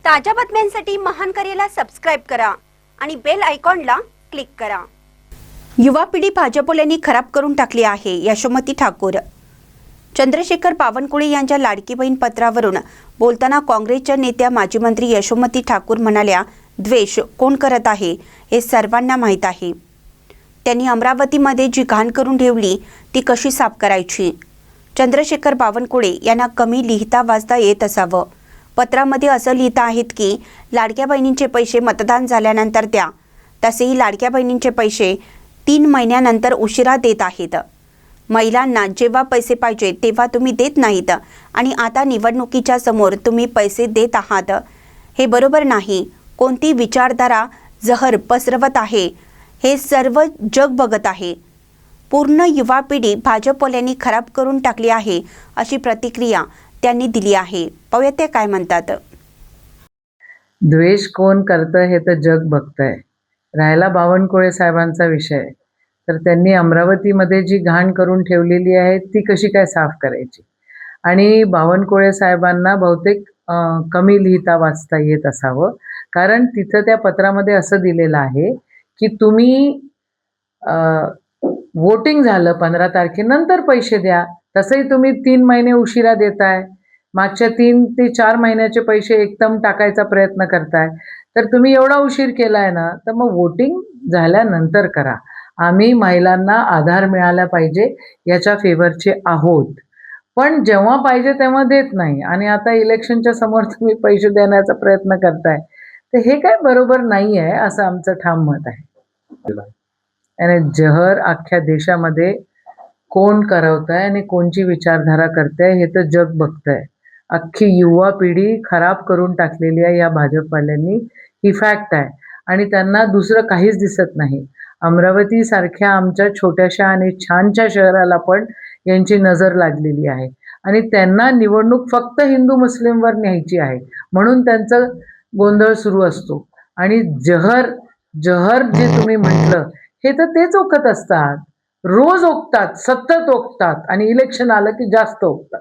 ताज्या बातम्यांसाठी महान करेला सबस्क्राइब करा आणि बेल आयकॉनला क्लिक करा। युवा पिढी भाजपवाल्यांनी खराब करून टाकली आहे। यशोमती ठाकूर। चंद्रशेखर बावनकुळे यांच्या लाडकी बहीण पत्रावरून बोलताना काँग्रेसच्या नेत्या माजी मंत्री यशोमती ठाकूर म्हणाल्या, द्वेष कोण करत आहे हे सर्वांना माहीत आहे। त्यांनी अमरावतीमध्ये जी घाण करून ठेवली ती कशी साफ करायची। चंद्रशेखर बावनकुळे यांना कमी लिहिता वाचता येत असावं। पत्रामध्ये असं लिहित आहेत की लाडक्या बहिणींचे पैसे मतदान झाल्यानंतर द्या, तसेही लाडक्या बहिणींचे पैसे 3 महिन्यानंतर उशिरा देत आहेत। महिलांना जेव्हा पैसे पाहिजे तेव्हा तुम्ही देत नाहीत आणि आता निवडणुकीच्या समोर तुम्ही पैसे देत आहात, हे बरोबर नाही। कोणती विचारधारा जहर पसरवत आहे हे सर्व जग बघत आहे। पूर्ण युवा पिढी भाजपवाल्यांनी खराब करून टाकली आहे, अशी प्रतिक्रिया त्यांनी दिली आहे। पाहूया ते काय म्हणतात। द्वेष कोण करतं हे तर जग बघतंय। राहिला बावनकुळे साहेबांचा विषय, तर त्यांनी अमरावतीमध्ये जी घाण करून ठेवलेली आहे ती कशी काय साफ करायची। आणि बावनकुळे साहेबांना बहुतेक कमी लिहिता वाचता येत असावं, कारण तिथं त्या पत्रामध्ये असं दिलेलं आहे की तुम्ही वोटिंग झालं 15 तारखेनंतर पैसे द्या, तसंही तुम्ही 3 महिने उशिरा देताय। मागच्या 3 ते 4 महिन्याचे पैसे एकदम टाकायचा प्रयत्न करताय, तर तुम्ही एवढा उशीर केलाय ना, तर मग वोटिंग झाल्यानंतर करा। आम्ही महिलांना आधार मिळाला पाहिजे याच्या फेवरचे आहोत, पण जेव्हा पाहिजे तेव्हा देत नाही आणि आता इलेक्शनच्या समोर तुम्ही पैसे देण्याचा प्रयत्न करताय, तर हे काय बरोबर नाही आहे असं आमचं ठाम मत आहे। आणि जहर अख्ख्या देशामध्ये कोण करवतंय आणि कोणची विचारधारा करते हे तर जग बघतंय। अख्खी युवा पिढी खराब करून टाकलेली आहे या भाजपवाल्यांनी, ही फॅक्ट आहे आणि त्यांना दुसरं काहीच दिसत नाही। अमरावती सारख्या आमच्या छोट्याशा आणि छानशा शहराला पण यांची नजर लागलेली आहे आणि त्यांना निवडणूक फक्त हिंदू मुस्लिमवर न्यायची आहे, म्हणून त्यांचा गोंधळ सुरू असतो। आणि जहर जे तुम्ही म्हटलं हे तर तेच ओकत असतात, रोज ओकतात, सतत ओकतात आणि इलेक्शन आलं की जास्त ओकतात।